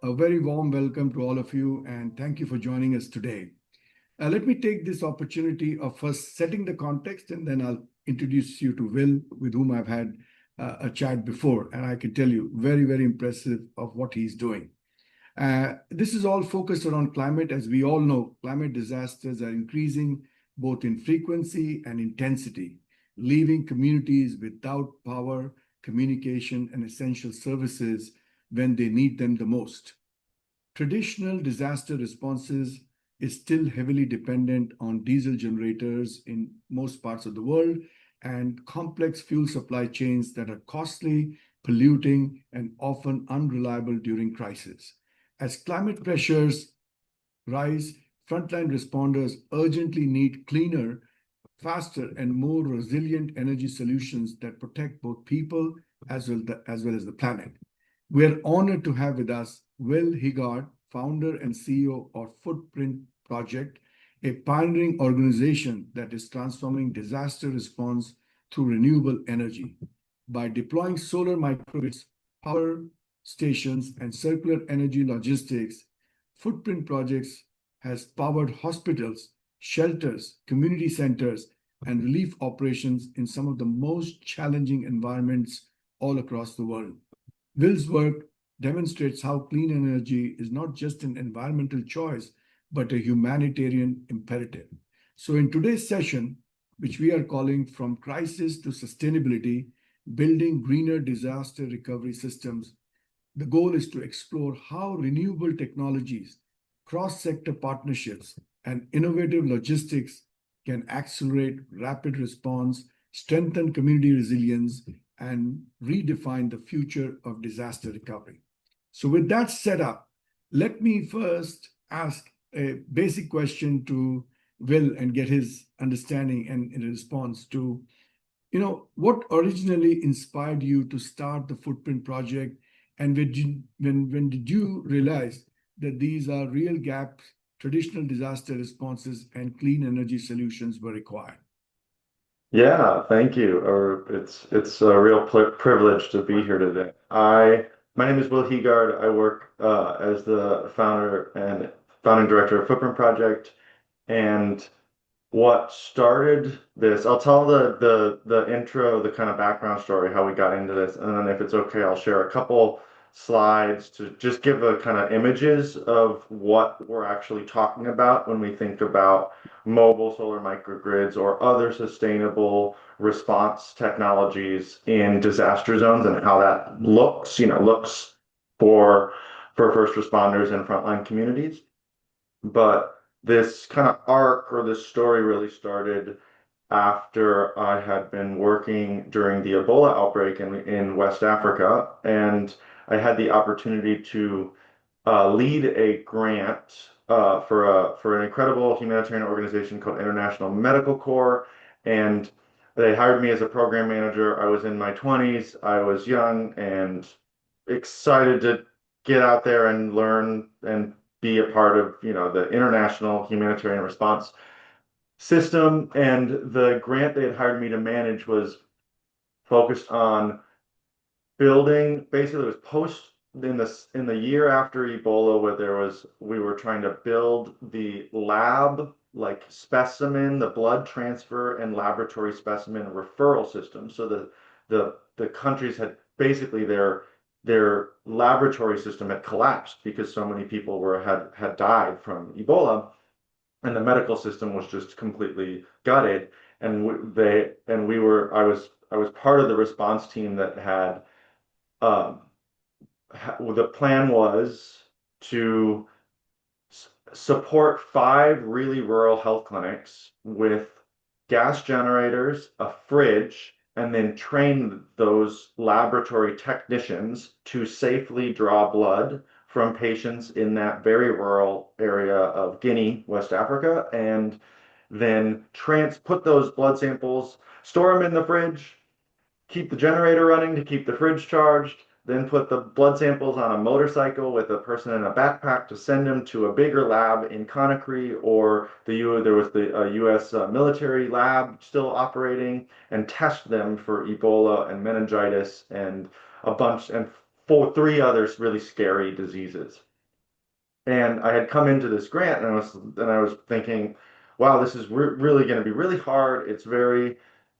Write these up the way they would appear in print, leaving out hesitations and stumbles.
A very warm welcome to all of you, and thank you for joining us today. Let me take this opportunity of first setting the context, and then I'll introduce you to Will, with whom I've had a chat before, and I can tell you, very, very impressive of what he's doing. This is all focused around climate. As we all know, climate disasters are increasing both in frequency and intensity, leaving communities without power, communication, and essential services when they need them the most. Traditional disaster responses is still heavily dependent on diesel generators in most parts of the world and complex fuel supply chains that are costly, polluting, and often unreliable during crisis. As climate pressures rise, frontline responders urgently need cleaner, faster, and more resilient energy solutions that protect both people as well as the planet. We are honored to have with us Will Higgard, founder and CEO of Footprint Project, a pioneering organization that is transforming disaster response through renewable energy. By deploying solar microgrids, power stations, and circular energy logistics, Footprint Projects has powered hospitals, shelters, community centers, and relief operations in some of the most challenging environments all across the world. Will's work demonstrates how clean energy is not just an environmental choice, but a humanitarian imperative. So in today's session, which we are calling From Crisis to Sustainability, Building Greener Disaster Recovery Systems, the goal is to explore how renewable technologies, cross-sector partnerships, and innovative logistics can accelerate rapid response, strengthen community resilience, and redefine the future of disaster recovery. So with that set up, let me first ask a basic question to Will and get his understanding and in response to, what originally inspired you to start the Footprint Project, and when did you realize that these are real gaps, traditional disaster responses and clean energy solutions were required? Yeah, thank you. It's a real privilege to be here today. My name is Will Higgard. I work as the founder and founding director of Footprint Project. And what started this, I'll tell the intro, the kind of background story, how we got into this, and then if it's okay, I'll share a couple slides to just give the kind of images of what we're actually talking about when we think about mobile solar microgrids or other sustainable response technologies in disaster zones, and how that looks for first responders and frontline communities. But this kind of arc or this story really started after I had been working during the Ebola outbreak in West Africa, and I had the opportunity to lead a grant for an incredible humanitarian organization called International Medical Corps, and they hired me as a program manager. I was in my 20s. I was young and excited to get out there and learn and be a part of the international humanitarian response system. And the grant they had hired me to manage was focused on building, basically it was post in the year after Ebola, where we were trying to build the lab like specimen, the blood transfer and laboratory specimen referral system. So the countries had basically their laboratory system had collapsed because so many people had died from Ebola, and the medical system was just completely gutted. And I was part of the response team that had the plan was to support 5 really rural health clinics with gas generators, a fridge, and then train those laboratory technicians to safely draw blood from patients in that very rural area of Guinea, West Africa, and then put those blood samples, store them in the fridge, keep the generator running to keep the fridge charged, then put the blood samples on a motorcycle with a person in a backpack to send them to a bigger lab in Conakry, or there was the U.S. Military lab still operating, and test them for Ebola and meningitis and a bunch and three others really scary diseases. And I had come into this grant, and I was thinking, wow, this is really going to be really hard. It's very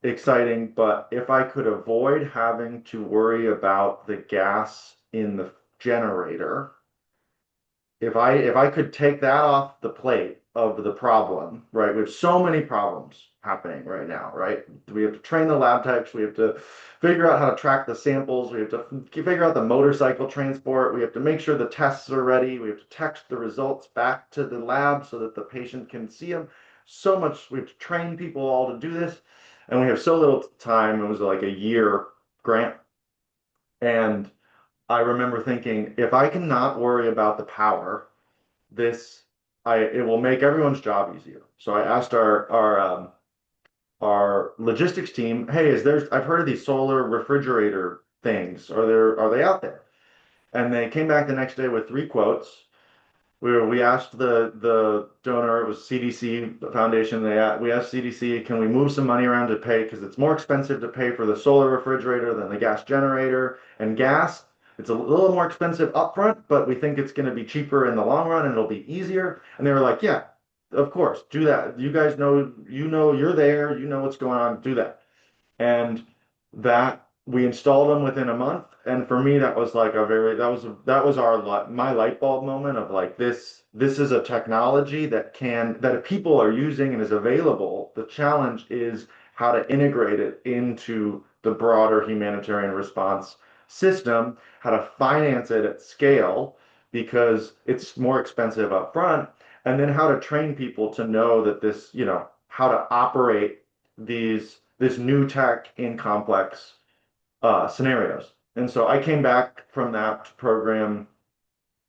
exciting, but if I could avoid having to worry about the gas in the generator, if I could take that off the plate of the problem, right? We have so many problems happening right now, right? We have to train the lab techs, we have to figure out how to track the samples, we have to figure out the motorcycle transport, we have to make sure the tests are ready, we have to text the results back to the lab so that the patient can see them. So much, we have to train people all to do this, and we have so little time. It was like a year grant. And I remember thinking, if I cannot worry about the power, this it will make everyone's job easier. So I asked our logistics team, hey, I've heard of these solar refrigerator things. Are they out there? And they came back the next day with three quotes. We asked the donor, it was CDC Foundation. We asked CDC, can we move some money around to pay, because it's more expensive to pay for the solar refrigerator than the gas generator, and gas. It's a little more expensive upfront, but we think it's going to be cheaper in the long run, and it'll be easier. And they were like, yeah, of course, do that. You guys know, you're there, you know what's going on, do that. And that we installed them within a month. And for me, that was like that was my light bulb moment of like, this is a technology that people are using and is available. The challenge is how to integrate it into the broader humanitarian response system, how to finance it at scale, because it's more expensive up front, and then how to train people to know that how to operate this new tech in complex scenarios. And so I came back from that program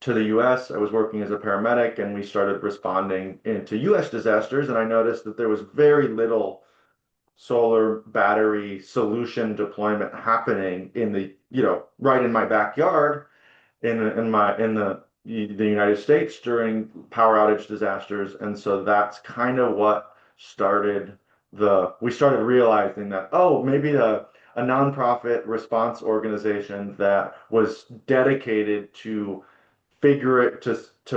to the US. I was working as a paramedic, and we started responding into US disasters. And I noticed that there was very little solar battery solution deployment happening right in my backyard in the United States during power outage disasters. And so that's kind of what we started realizing that, oh, maybe a nonprofit response organization that was dedicated to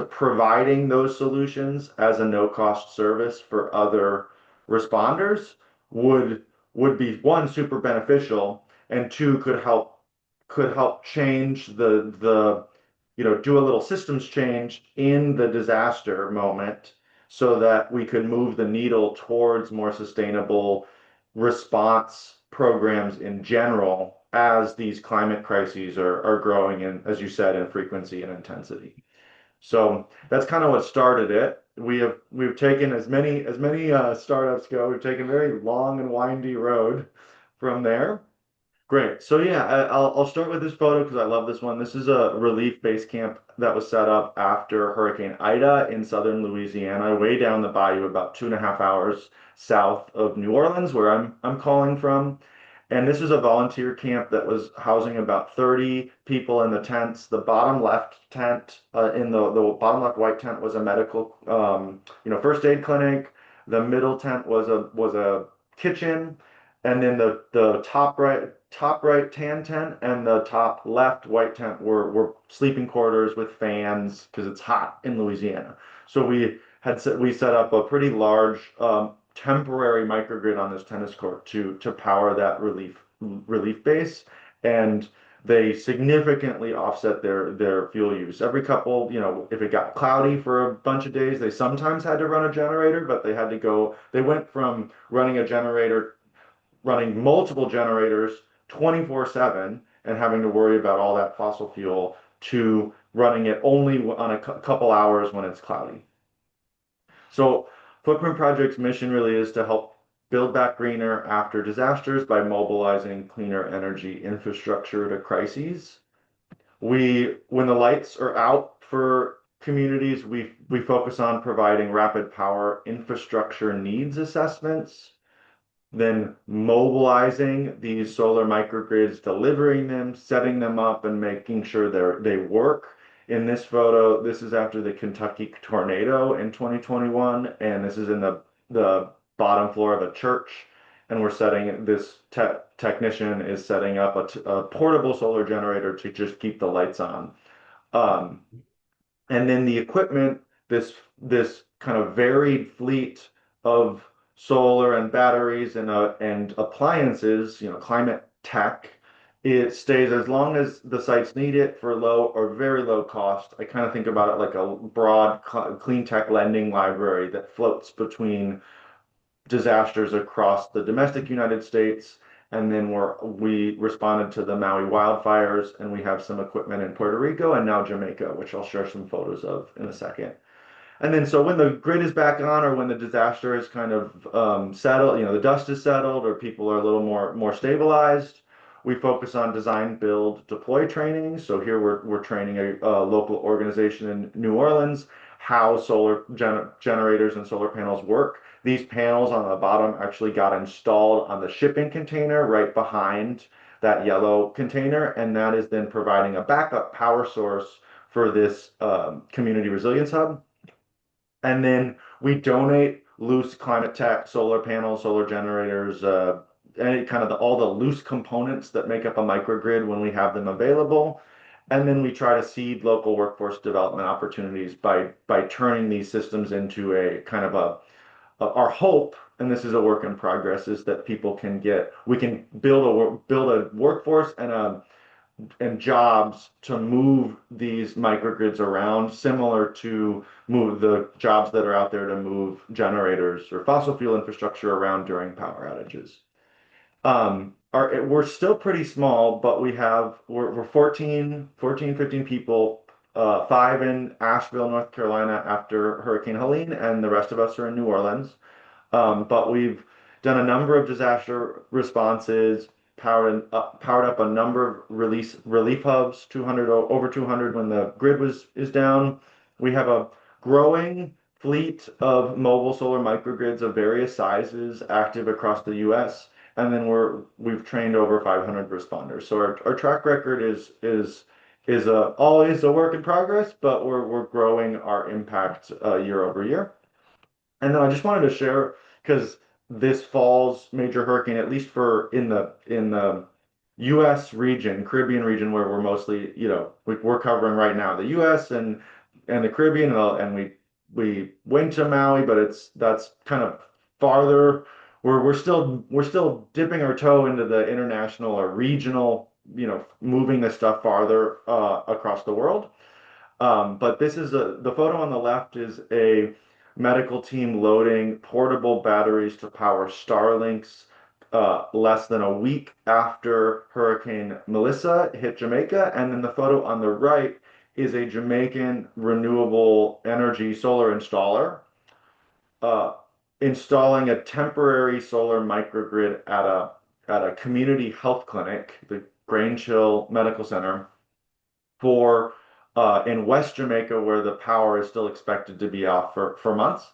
providing those solutions as a no-cost service for other responders would be, one, super beneficial, and two, could help change do a little systems change in the disaster moment, so that we could move the needle towards more sustainable response programs in general, as these climate crises are growing in, as you said, in frequency and intensity. So that's kind of what started it. We've taken, as many startups go, we've taken a very long and windy road from there. Great. So yeah, I'll start with this photo because I love this one. This is a relief base camp that was set up after Hurricane Ida in southern Louisiana, way down the bayou, about 2.5 hours south of New Orleans, where I'm calling from. And this is a volunteer camp that was housing about 30 people in the tents. The bottom left tent, in the bottom left white tent, was a medical, first aid clinic. The middle tent was a kitchen, and then the top right tan tent and the top left white tent were sleeping quarters with fans, because it's hot in Louisiana. So we set up a pretty large temporary microgrid on this tennis court to power that relief base, and they significantly offset their fuel use. Every couple, if it got cloudy for a bunch of days, they sometimes had to run a generator, but they went from running multiple generators 24/7 and having to worry about all that fossil fuel, to running it only on a couple hours when it's cloudy. So Footprint Project's mission really is to help build back greener after disasters by mobilizing cleaner energy infrastructure to crises. When the lights are out for communities, we focus on providing rapid power infrastructure needs assessments. then mobilizing these solar microgrids, delivering them, setting them up, and making sure they work. In this photo, this is after the Kentucky tornado in 2021, and this is in the bottom floor of a church. And we're setting this technician is setting up a portable solar generator to just keep the lights on. Um, and then the equipment, this kind of varied fleet of solar and batteries and appliances, climate tech, it stays as long as the sites need it for low or very low cost. I kind of think about it like a broad clean tech lending library that floats between disasters across the domestic United States. And then we responded to the Maui wildfires, and we have some equipment in Puerto Rico and now Jamaica, which I'll share some photos of in a second. And then, so when the grid is back on, or when the disaster is kind of settled, the dust is settled, or people are a little more stabilized, we focus on design, build, deploy training. So here we're training a local organization in New Orleans how solar generators and solar panels work. These panels on the bottom actually got installed on the shipping container right behind that yellow container, and that is then providing a backup power source for this community resilience hub. And then we donate loose climate tech, solar panels, solar generators, any kind of all the loose components that make up a microgrid when we have them available. And then we try to seed local workforce development opportunities by turning these systems into a kind of our hope, and this is a work in progress, is that we can build a workforce and jobs to move these microgrids around, similar to move the jobs that are out there to move generators or fossil fuel infrastructure around during power outages. We're still pretty small, but we're 15 people, five in Asheville, North Carolina after Hurricane Helene, and the rest of us are in New Orleans. But we've done a number of disaster responses, powered up a number of relief hubs, 200 over 200 when the grid is down. We have a growing fleet of mobile solar microgrids of various sizes active across the U.S. And then we've trained over 500 responders. So our track record is always a work in progress, but we're growing our impact year over year. And then I just wanted to share, because this fall's major hurricane, at least for in the U.S. region, Caribbean region, where we're mostly, we're covering right now the U.S. and the Caribbean, and we went to Maui, but that's kind of farther. We're still dipping our toe into the international or regional, moving this stuff farther across the world. But the photo on the left is a medical team loading portable batteries to power Starlinks less than a week after Hurricane Melissa hit Jamaica. And then the photo on the right is a Jamaican renewable energy solar installer uh, installing a temporary solar microgrid at a community health clinic, the Grange Hill Medical Center, for in West Jamaica, where the power is still expected to be off for months.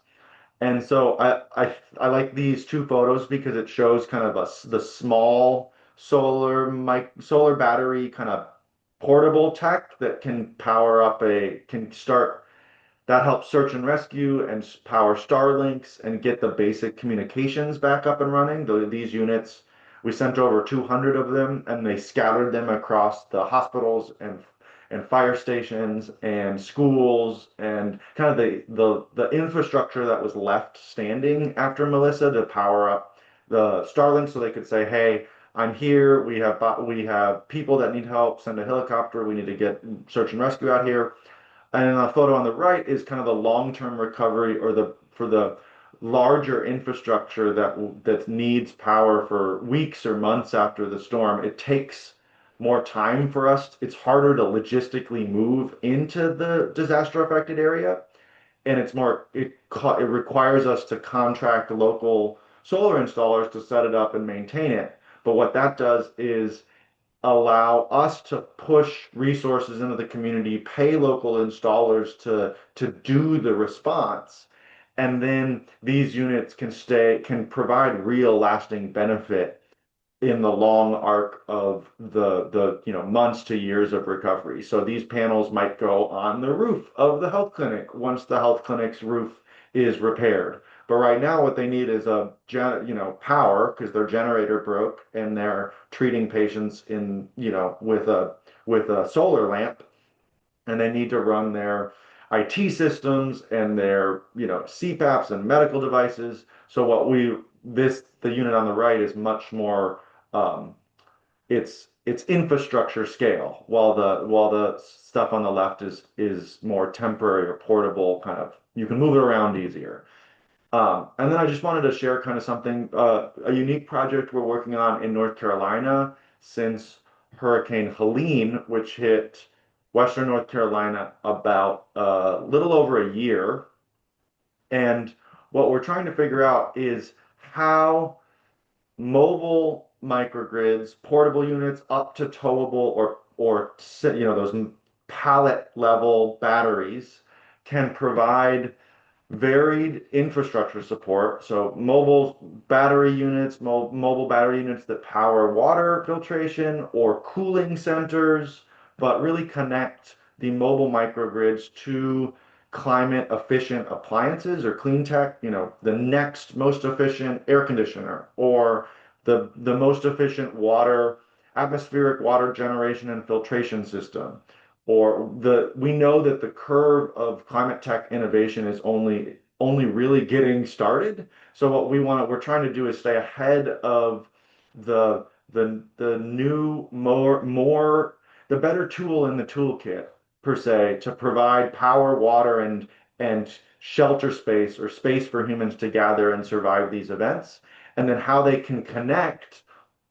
And so I like these two photos because it shows kind of the small solar battery kind of portable tech that can start, that helps search and rescue and power Starlinks and get the basic communications back up and running. These units, we sent over 200 of them, and they scattered them across the hospitals and fire stations and schools and kind of the infrastructure that was left standing after Melissa to power up the Starlink, so they could say, "Hey, I'm here. We have people that need help. Send a helicopter. We need to get search and rescue out here." And then the photo on the right is kind of the long-term recovery, or for the larger infrastructure that needs power for weeks or months after the storm. It takes more time for us. It's harder to logistically move into the disaster affected area, and it requires us to contract local solar installers to set it up and maintain it. But what that does is allow us to push resources into the community, pay local installers to do the response. And then these units can provide real lasting benefit in the long arc of the months to years of recovery. So these panels might go on the roof of the health clinic once the health clinic's roof is repaired. But right now, what they need is power because their generator broke and they're treating patients with a solar lamp, and they need to run their IT systems and their CPAPs and medical devices. So the unit on the right is much more um, it's infrastructure scale, while the stuff on the left is more temporary or portable, kind of you can move it around easier. And then I just wanted to share kind of something, a unique project we're working on in North Carolina since Hurricane Helene, which hit Western North Carolina about a little over a year. And what we're trying to figure out is how mobile microgrids, portable units up to towable or those pallet level batteries can provide varied infrastructure support. So mobile battery units that power water filtration or cooling centers, but really connect the mobile microgrids to climate efficient appliances or clean tech, the next most efficient air conditioner or the most efficient atmospheric water generation and filtration system, or we know that the curve of climate tech innovation is only really getting started. So we're trying to do is stay ahead of the new the better tool in the toolkit per se to provide power, water, and shelter space or space for humans to gather and survive these events, and then how they can connect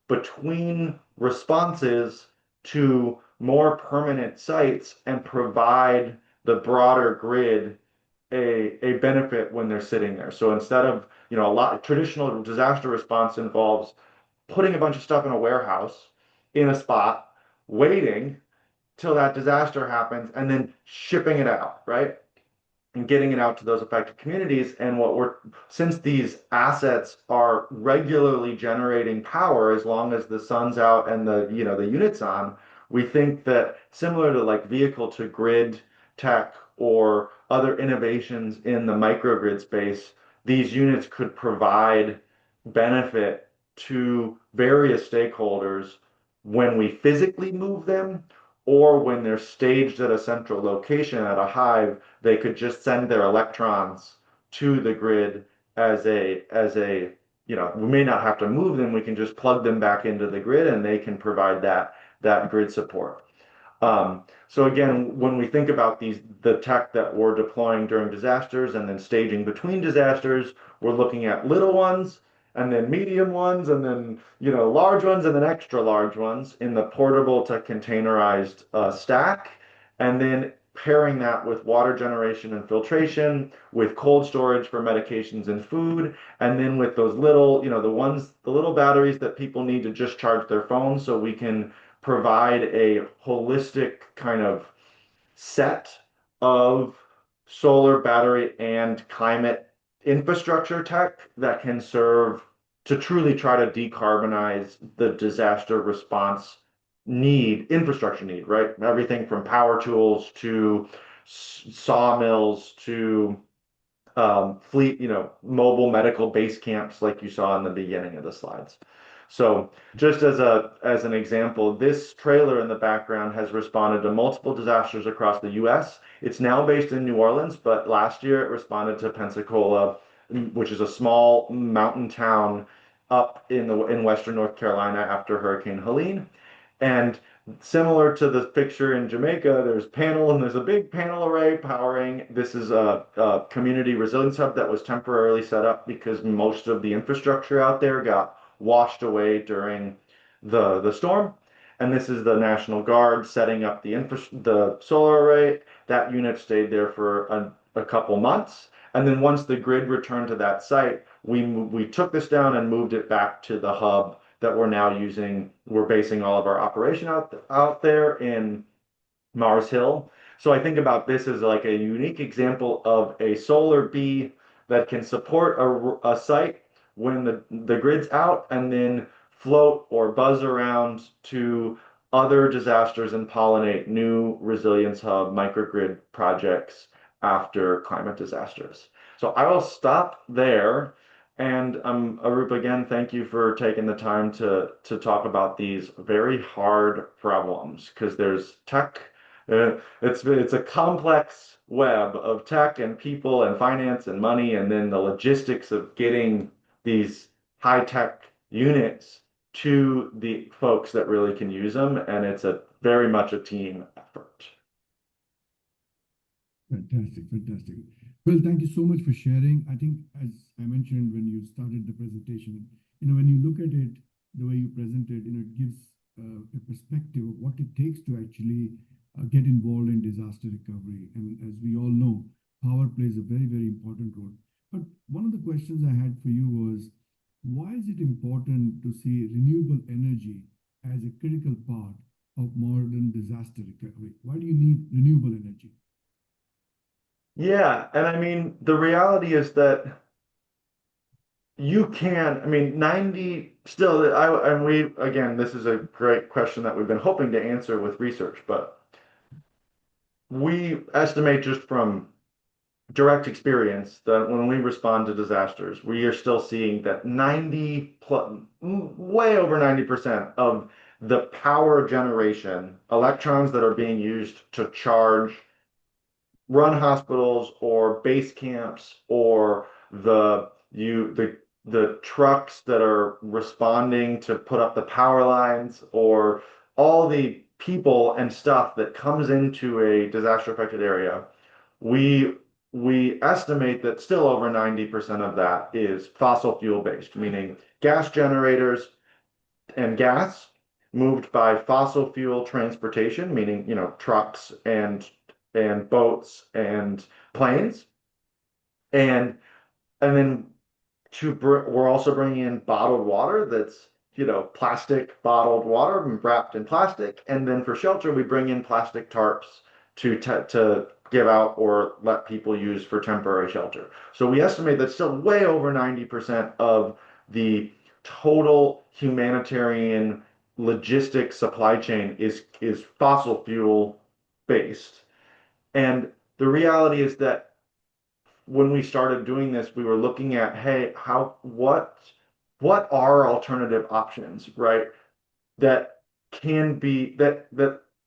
between responses to more permanent sites and provide the broader grid a benefit when they're sitting there. So instead of, a lot traditional disaster response involves putting a bunch of stuff in a warehouse in a spot, waiting till that disaster happens, and then shipping it out, right? And getting it out to those affected communities. And since these assets are regularly generating power as long as the sun's out and the unit's on, we think that similar to like vehicle to grid tech or other innovations in the microgrid space, these units could provide benefit to various stakeholders when we physically move them, or when they're staged at a central location at a hive, they could just send their electrons to the grid we may not have to move them, we can just plug them back into the grid and they can provide that grid support. So again, when we think about the tech that we're deploying during disasters and then staging between disasters, we're looking at little ones and then medium ones and then large ones and then extra large ones in the portable to containerized stack, and then pairing that with water generation and filtration, with cold storage for medications and food, and then with those little, the little batteries that people need to just charge their phones, so we can provide a holistic kind of set of solar battery and climate infrastructure tech that can serve to truly try to decarbonize the disaster response infrastructure need, right? Everything from power tools to sawmills to fleet, mobile medical base camps like you saw in the beginning of the slides. So just as an example, this trailer in the background has responded to multiple disasters across the US. It's now based in New Orleans, but last year it responded to Pensacola, which is a small mountain town up in Western North Carolina after Hurricane Helene. And similar to the picture in Jamaica, there's a big panel array powering. This is a community resilience hub that was temporarily set up because most of the infrastructure out there got washed away during the storm. And this is the National Guard setting up the solar array. That unit stayed there for a couple months. And then once the grid returned to that site, we took this down and moved it back to the hub that we're now using. We're basing all of our operation out there in Mars Hill. So I think about this as like a unique example of a solar bee that can support a site when the grid's out and then float or buzz around to other disasters and pollinate new resilience hub microgrid projects after climate disasters. So I will stop there. And Arup, again, thank you for taking the time to talk about these very hard problems because there's tech. It's a complex web of tech and people and finance and money, and then the logistics of getting these high tech units to the folks that really can use them, and it's a very much a team effort. Fantastic, fantastic. Well, thank you so much for sharing. I think, as I mentioned when you started the presentation, when you look at it, the way you presented, it gives a perspective of what it takes to actually get involved in disaster recovery. And as we all know, power plays a very, very important role. But one of the questions I had for you was, why is it important to see renewable energy as a critical part of modern disaster recovery? Why do you need renewable energy? Yeah, and I mean, the reality is that you can, I mean, 90 still, and we, again, this is a great question that we've been hoping to answer with research, but we estimate just from direct experience that when we respond to disasters, we are still seeing that 90 plus, way over 90% of the power generation, electrons that are being used to charge run hospitals or base camps or the trucks that are responding to put up the power lines or all the people and stuff that comes into a disaster affected area, we we estimate that still over 90% of that is fossil fuel based, meaning gas generators and gas moved by fossil fuel transportation, meaning, trucks and boats and planes. And and then we're also bringing in bottled water that's, plastic bottled water wrapped in plastic. And then for shelter, we bring in plastic tarps to give out or let people use for temporary shelter. So we estimate that still way over 90% of the total humanitarian logistics supply chain is fossil fuel based. And the reality is that when we started doing this, we were looking at, hey, what are alternative options, right? That can be that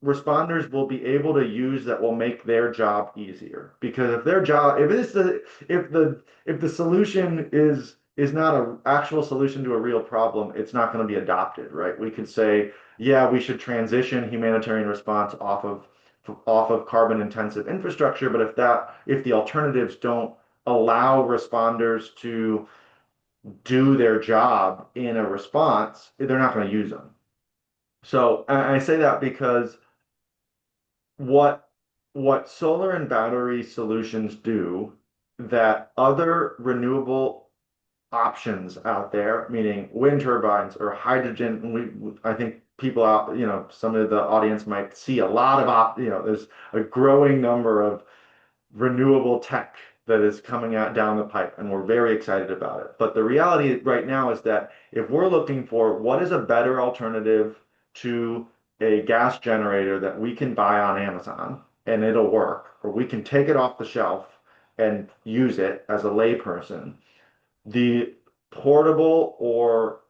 responders will be able to use that will make their job easier. Because if their job, if the solution is not an actual solution to a real problem, it's not going to be adopted, right? We could say, yeah, we should transition humanitarian response off of carbon intensive infrastructure, but if the alternatives don't allow responders to do their job in a response, they're not going to use them. So I say that because what solar and battery solutions do that other renewable options out there, meaning wind turbines or hydrogen, and I think people out, some of the audience might see a lot of there's a growing number of renewable tech that is coming out down the pipe, and we're very excited about it. But the reality right now is that if we're looking for what is a better alternative to a gas generator that we can buy on Amazon and it'll work, or we can take it off the shelf and use it as a layperson, the portable or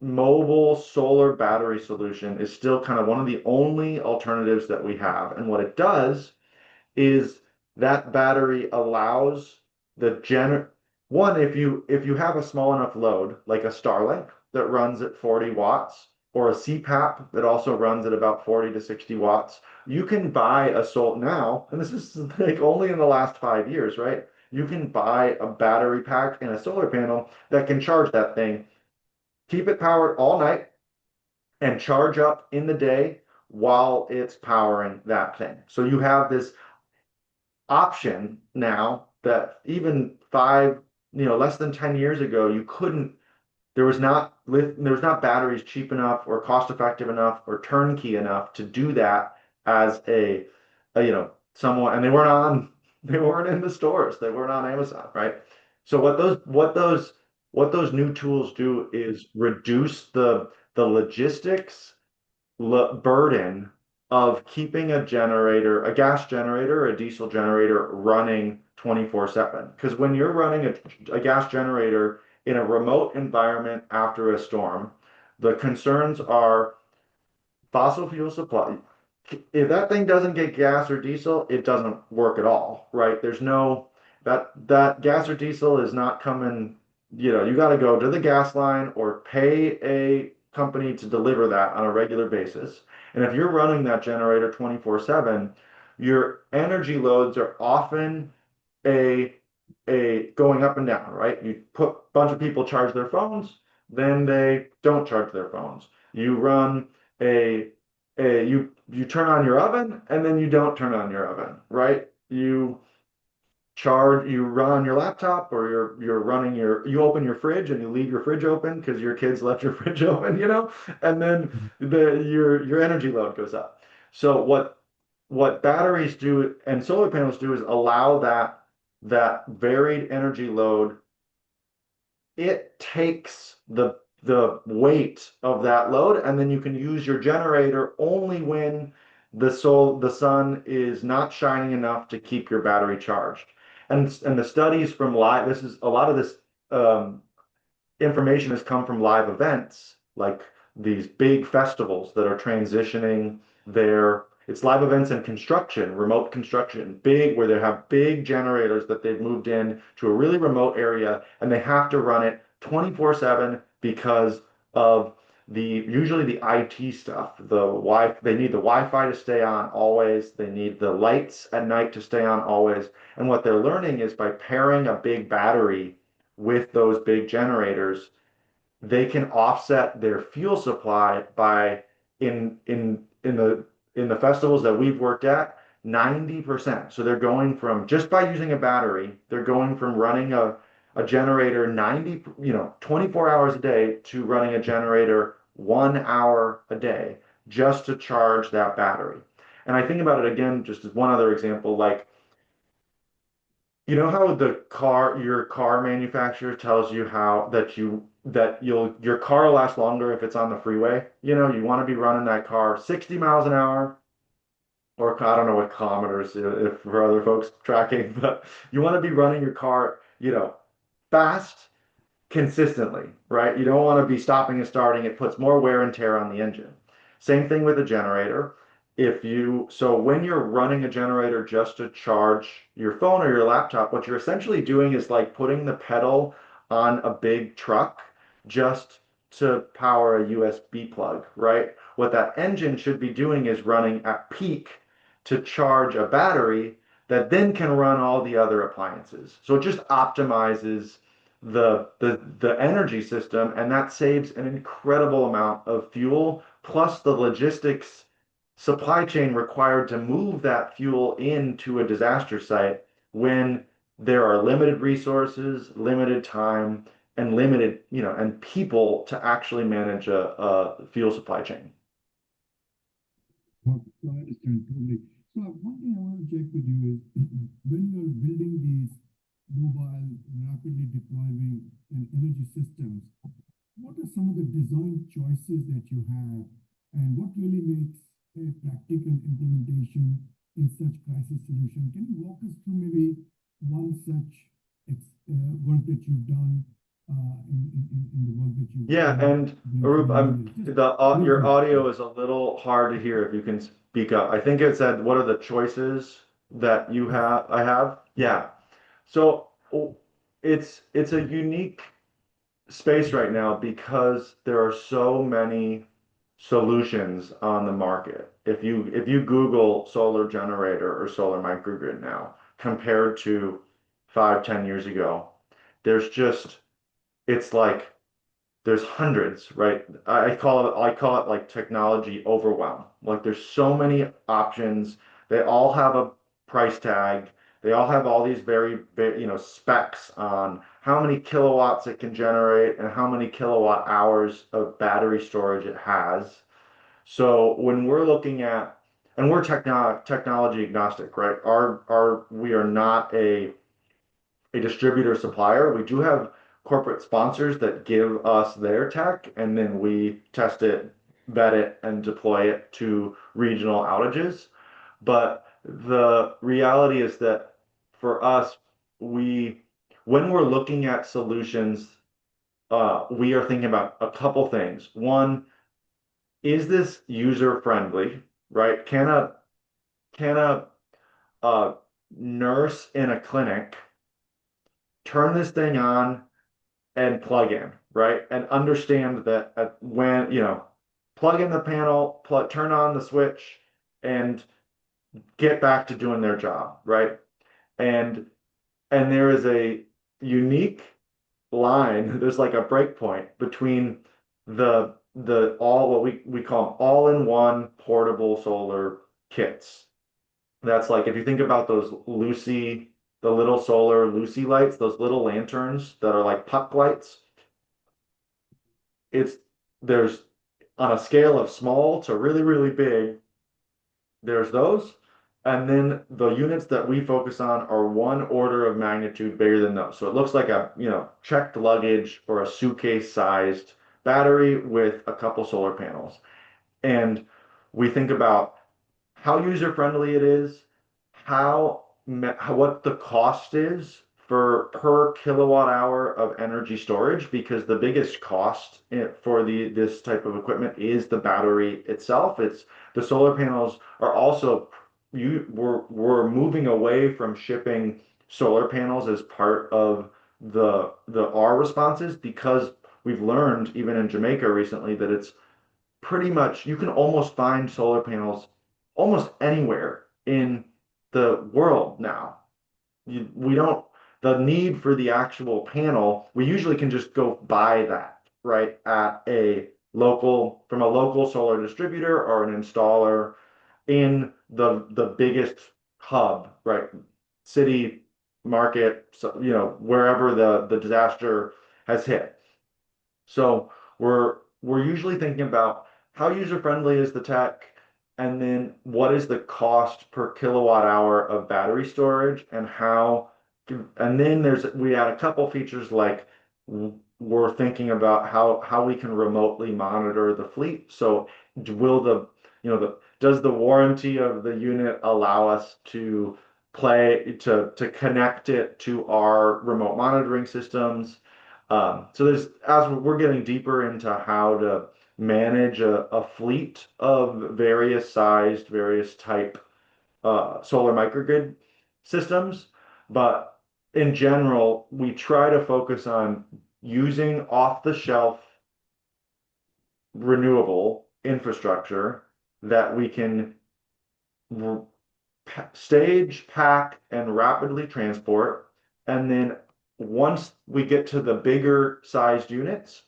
mobile solar battery solution is still kind of one of the only alternatives that we have. And what it does is that battery allows if you have a small enough load, like a Starlink that runs at 40 watts, or a CPAP that also runs at about 40 to 60 watts, you can buy a solar now, and this is like only in the last 5 years, right? You can buy a battery pack and a solar panel that can charge that thing, keep it powered all night, and charge up in the day while it's powering that thing. So you have this option now that even less than 10 years ago, you couldn't, there was not batteries cheap enough or cost effective enough or turnkey enough to do that as someone, and they weren't on They weren't in the stores. They weren't on Amazon, right? So what those new tools do is reduce the logistics burden of keeping a generator, a gas generator, a diesel generator running 24/7. Because when you're running a gas generator in a remote environment after a storm, the concerns are fossil fuel supply. If that thing doesn't get gas or diesel, it doesn't work at all, right? There's no that gas or diesel is not coming, you got to go to the gas line or pay a company to deliver that on a regular basis. And if you're running that generator 24/7, your energy loads are often a going up and down, right? You put a bunch of people charge their phones, then they don't charge their phones. You run a you turn on your oven and then you don't turn on your oven, right? You run your laptop or you open your fridge and you leave your fridge open because your kids left your fridge open, and then your energy load goes up. So what batteries do and solar panels do is allow that varied energy load. It takes the weight of that load, and then you can use your generator only when the sun is not shining enough to keep your battery charged. And the studies from live, this is a lot of this um, information has come from live events, like these big festivals that are transitioning it's live events in construction, remote construction, big, where they have big generators that they've moved in to a really remote area and they have to run it 24/7 because of usually the IT stuff. They need the Wi-Fi to stay on always. They need the lights at night to stay on always. And what they're learning is by pairing a big battery with those big generators, they can offset their fuel supply by in the festivals that we've worked at, 90%. So they're going from just by using a battery, they're going from running a generator 24 hours a day to running a generator 1 hour a day just to charge that battery. And I think about it again, just as one other example, like how your car manufacturer tells you how your car will last longer if it's on the freeway. You want to be running that car 60 miles an hour, or I don't know what kilometers if for other folks tracking, but you want to be running your car, fast consistently, right? You don't want to be stopping and starting. It puts more wear and tear on the engine. Same thing with a generator. So when you're running a generator just to charge your phone or your laptop, what you're essentially doing is like putting the pedal on a big truck just to power a USB plug, right? What that engine should be doing is running at peak to charge a battery that then can run all the other appliances. So it just optimizes the energy system, and that saves an incredible amount of fuel, plus the logistics supply chain required to move that fuel into a disaster site when there are limited resources, limited time, and and people to actually manage a fuel supply chain. Well, I understand totally. So one thing I want to check with you is when you're building these mobile, rapidly deploying and energy systems, what are some of the design choices that you have, and what really makes a practical implementation in such crisis solution? Can you walk us through maybe one such work that you've done in the work that you've Yeah, done and for Arup, many years? Just your briefly. audio is a little hard to hear if you can speak up. I think it said, what are the choices that Yes. I have? Yeah. So it's a unique space right now because there are so many solutions on the market. If you Google solar generator or solar microgrid now, compared to 5, 10 years ago, there's just it's like there's hundreds, right? I call it like technology overwhelm. Like there's so many options. They all have a price tag. They all have all these very, specs on how many kilowatts it can generate and how many kilowatt hours of battery storage it has. So when we're looking at, and we're technology agnostic, right? We are not a distributor supplier. We do have corporate sponsors that give us their tech, and then we test it, vet it, and deploy it to regional outages. But the reality is that for us, we when we're looking at solutions, we are thinking about a couple things. One, is this user friendly, right? Can a nurse in a clinic turn this thing on and plug in, right? And understand that when, plug in the panel, turn on the switch, and get back to doing their job, right? And there is a unique line, there's like a break point between the all what we call them all-in-one portable solar kits. That's like if you think about those Lucy, the little solar Lucy lights, those little lanterns that are like puck lights. It's there's on a scale of small to really, really big, there's those. And then the units that we focus on are one order of magnitude bigger than those. So it looks like a, checked luggage or a suitcase sized battery with a couple solar panels. And we think about how user friendly it is, what the cost is for per kilowatt hour of energy storage, because the biggest cost for this type of equipment is the battery itself. It's the solar panels are also we're moving away from shipping solar panels as part of the R responses, because we've learned even in Jamaica recently that it's pretty much you can almost find solar panels almost anywhere in the world now. We don't, the need for the actual panel, we usually can just go buy that, right, at from a local solar distributor or an installer in the biggest hub, right, city, market, so, wherever the disaster has hit. So we're usually thinking about how user friendly is the tech, and then what is the cost per kilowatt hour of battery storage, and then we add a couple features like we're thinking about how we can remotely monitor the fleet. So will does the warranty of the unit allow us to to connect it to our remote monitoring systems? So as we're getting deeper into how to manage a fleet of various sized, various type solar microgrid systems. But in general, we try to focus on using off-the-shelf renewable infrastructure that we can stage, pack, and rapidly transport. And then once we get to the bigger sized units,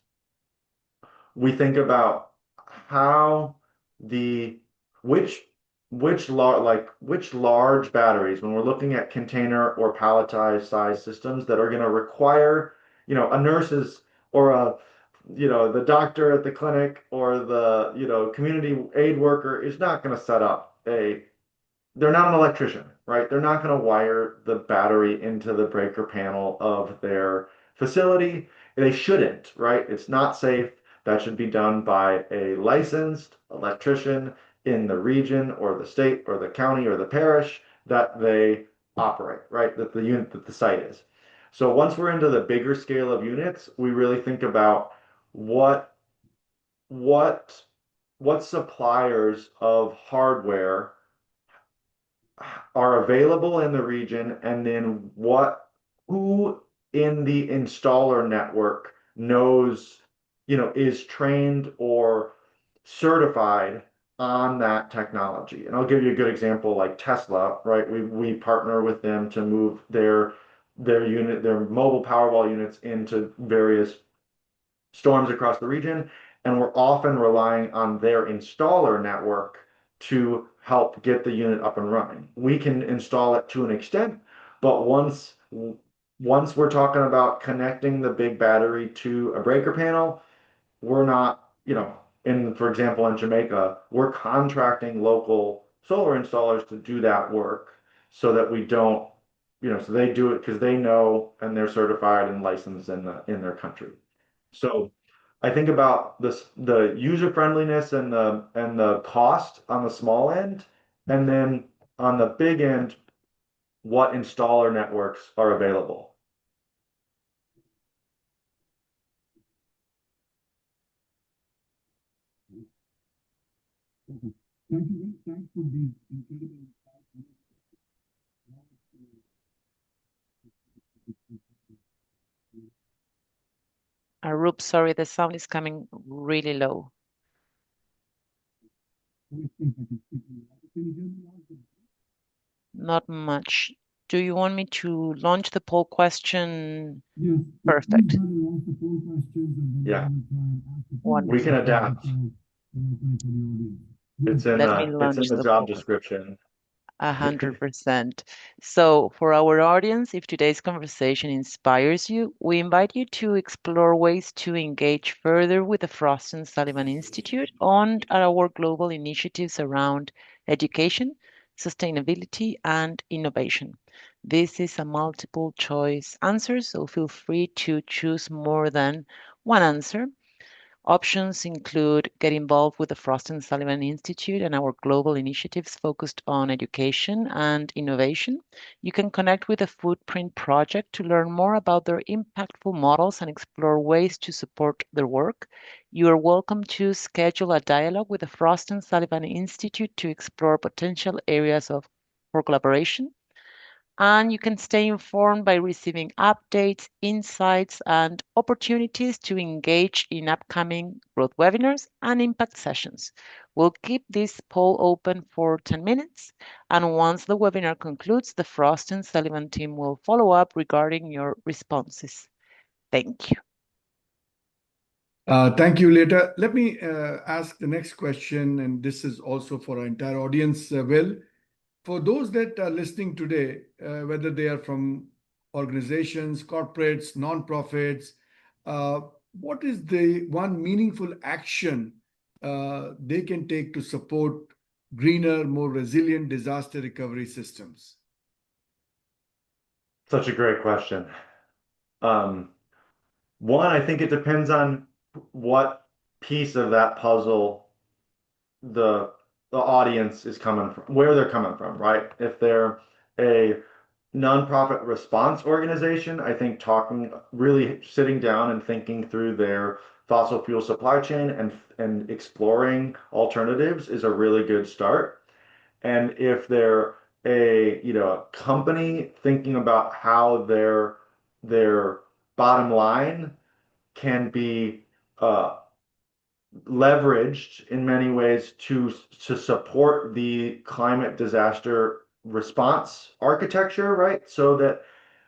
we think about how the which which large batteries, when we're looking at container or palletized size systems that are going to require, a nurse's or the doctor at the clinic or the, community aid worker is not going to set up they're not an electrician, right? They're not going to wire the battery into the breaker panel of their facility. They shouldn't, right? It's not safe. That should be done by a licensed electrician in the region or the state or the county or the parish that they operate, right? That the unit that the site is. So once we're into the bigger scale of units, we really think about what what what suppliers of hardware are available in the region, and then who in the installer network knows, is trained or certified on that technology. And I'll give you a good example, like Tesla, right? We partner with them to move their mobile Powerwall units into various storms across the region, and we're often relying on their installer network to help get the unit up and running. We can install it to an extent, but once we're talking about connecting the big battery to a breaker panel, we're not, for example, in Jamaica, we're contracting local solar installers to do that work so that we don't, so they do it because they know and they're certified and licensed in their country. So I think about the user friendliness and the cost on the small end, and then on the big end, what installer networks are available. Okay. Thank you. Thanks for these incredible Arup, sorry, the sound is coming really low. Not much. Do you want me to launch the poll question? Yes, please Perfect. go and ask the poll questions and then Yeah, I will try and ask the few more we can Wonderful. questions adapt. before opening for the audience. Yes. Let me It's in launch the the job poll question. description. 100%. So, for our audience, if today's conversation inspires you, we invite you to explore ways to engage further with the Frost and Sullivan Institute on our global initiatives around education, sustainability, and innovation. This is a multiple choice answer, so feel free to choose more than one answer. Options include get involved with the Frost and Sullivan Institute and our global initiatives focused on education and innovation. You can connect with the Footprint Project to learn more about their impactful models and explore ways to support their work. You are welcome to schedule a dialogue with the Frost and Sullivan Institute to explore potential areas for collaboration, and you can stay informed by receiving updates, insights, and opportunities to engage in upcoming growth webinars and impact sessions. We'll keep this poll open for 10 minutes, and once the webinar concludes, the Frost and Sullivan team will follow up regarding your responses. Thank you. Thank you, Leta. Let me ask the next question, and this is also for our entire audience, Will. For those that are listening today, whether they are from organizations, corporates, nonprofits, uh, what is the one meaningful action they can take to support greener, more resilient disaster recovery systems? Such a great question. Um, One, I think it depends on what piece of that puzzle the the audience is coming from, where they're coming from, right? If they're a nonprofit response organization, I think talking, really sitting down and thinking through their fossil fuel supply chain and exploring alternatives is a really good start. And if they're a company thinking about how their bottom line can be uh, leveraged in many ways to support the climate disaster response architecture, right? So that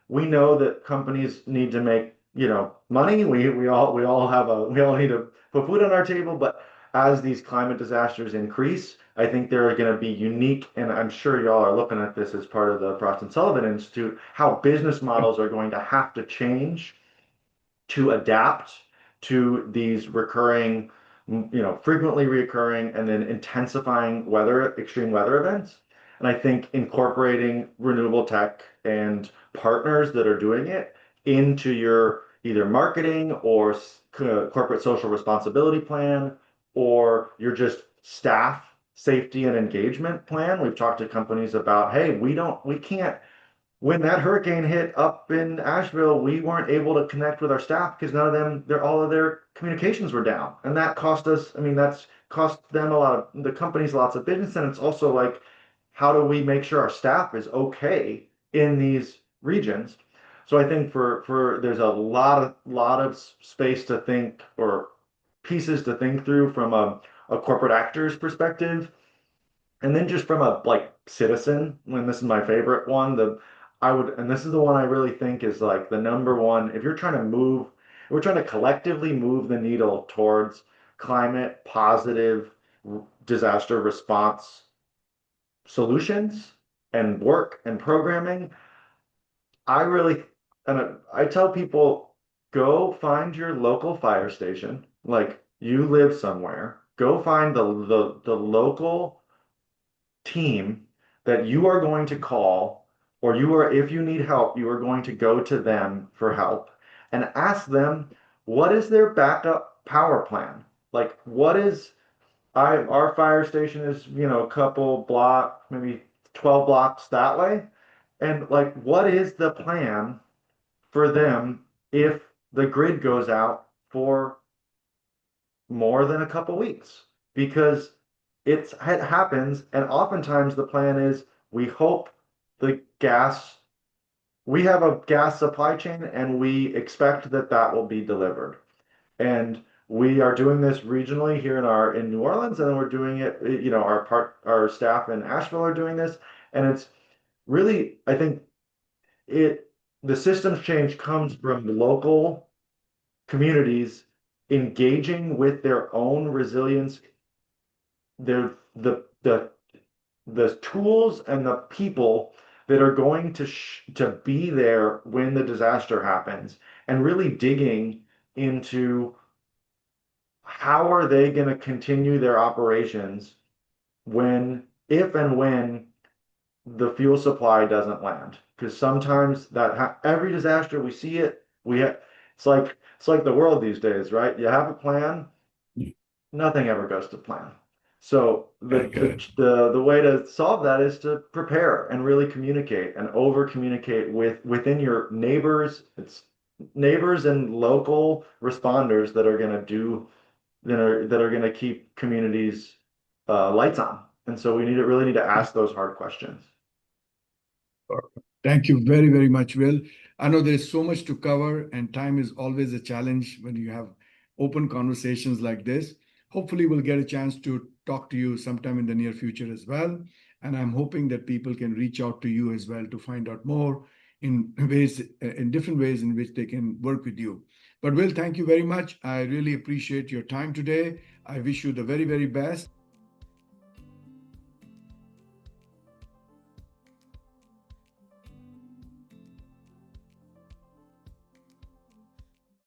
we know that companies need to make, money. We all need to put food on our table, but as these climate disasters increase, I think there are going to be unique, and I'm sure y'all are looking at this as part of the Frost and Sullivan Institute, how business models are going to have to change to adapt to these recurring, frequently reoccurring and then intensifying extreme weather events. And I think incorporating renewable tech and partners that are doing it into your either marketing or corporate social responsibility plan or your just staff safety and engagement plan. We've talked to companies about, hey, we can't when that hurricane hit up in Asheville, we weren't able to connect with our staff because none of them, all of their communications were down. And that cost us, I mean, that's cost them the companies lots of business. And it's also like, how do we make sure our staff is okay in these regions? So I think there's a lot of space to think or pieces to think through from a corporate actor's perspective. And then just from a like citizen, when this is my favorite one, and this is the one I really think is like the number one, if you're trying to move, we're trying to collectively move the needle towards climate positive disaster response solutions and work and programming. I really, and I tell people, go find your local fire station. Like you live somewhere, go find the local team that you are going to call, or if you need help, you are going to go to them for help and ask them, what is their backup power plan? Like, our fire station is, a couple block, maybe 12 blocks that way. And like, what is the plan for them if the grid goes out for more than a couple weeks? Because it happens, and oftentimes the plan is we hope we have a gas supply chain and we expect that will be delivered. And we are doing this regionally here in New Orleans, and then we're doing it, our staff in Asheville are doing this, and it's really, I think the systems change comes from local communities engaging with their own resilience, their the tools and the people that are going to be there when the disaster happens, and really digging into how are they going to continue their operations if and when the fuel supply doesn't land. Because sometimes every disaster we see it, it's like the world these days, right? You have a plan, nothing ever goes to plan. So Very good. the way to solve that is to prepare and really communicate and over communicate within your neighbors. It's neighbors and local responders that are going to keep communities lights on. And so we really need to ask those hard questions. Thank you very, very much, Will. I know there's so much to cover, and time is always a challenge when you have open conversations like this. Hopefully, we'll get a chance to talk to you sometime in the near future as well. And I'm hoping that people can reach out to you as well to find out more in different ways in which they can work with you. But Will, thank you very much. I really appreciate your time today. I wish you the very, very best.